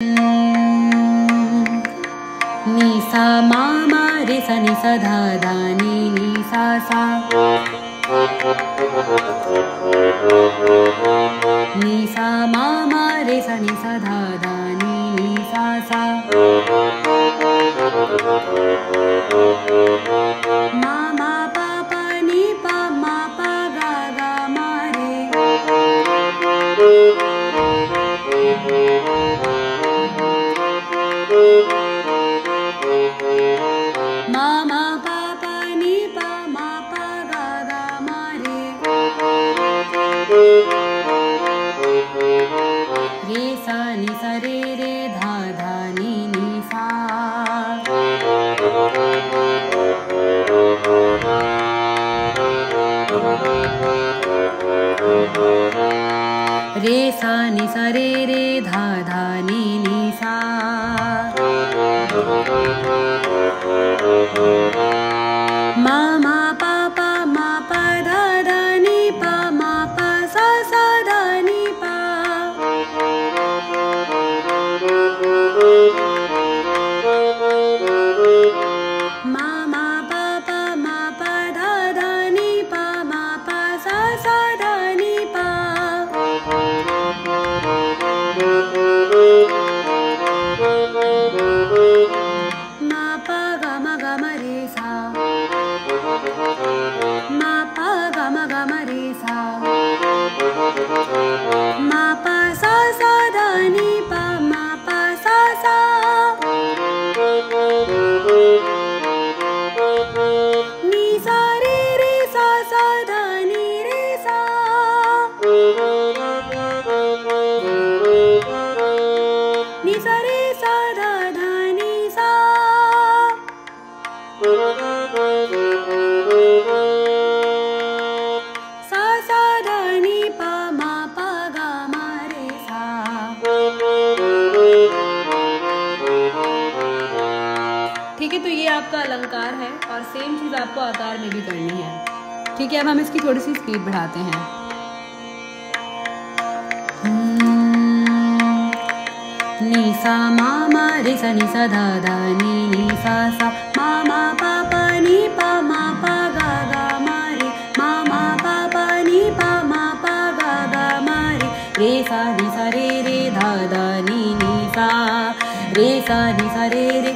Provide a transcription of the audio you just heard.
नि सा मा मा रे सा नि सा धा धा नि नि सा सा नि सा मा मा रे सा नि सा धा धा नि नि सा सा मा मा पा पा नि पा मा पा गा गा मा रे मा मा पा पा नि पा मा पा गा गा मा रे रे सा नि सा रे रे धा धा नि नि सा रे सा नि सा रे रे धा धा नि नि सा मा मा पा पा मा पा धा धा नि पा मा पा सा सा धा नि पा मा मा पा पा मा पा धा धा नि पा मा पा सा सा धा नि पा मा पा गा मा रे सा मा पा गा मा रे सा मा पा सा सा धा नि पा मा पा सा सा नि सा रे रे सा सा धा नि रे सा नि सा रे सा धा धा नि सा सा सा धा नि पा मा पा गा मा रे सा ठीक है। तो ये आपका अलंकार है और सेम चीज़ आपको आकार में भी करनी है। ठीक है, अब हम इसकी थोड़ी सी स्पीड बढ़ाते हैं। नि सा मा मा रे सा नि सा धा धा नि नि सा सा मा मा पा पा नि पा मा पा गा गा मा रे मा मा पा पा नि पा मा पा गा गा मा रे सा नि सा रे रे धा धा नि नि सा रे सा नि सा रे रे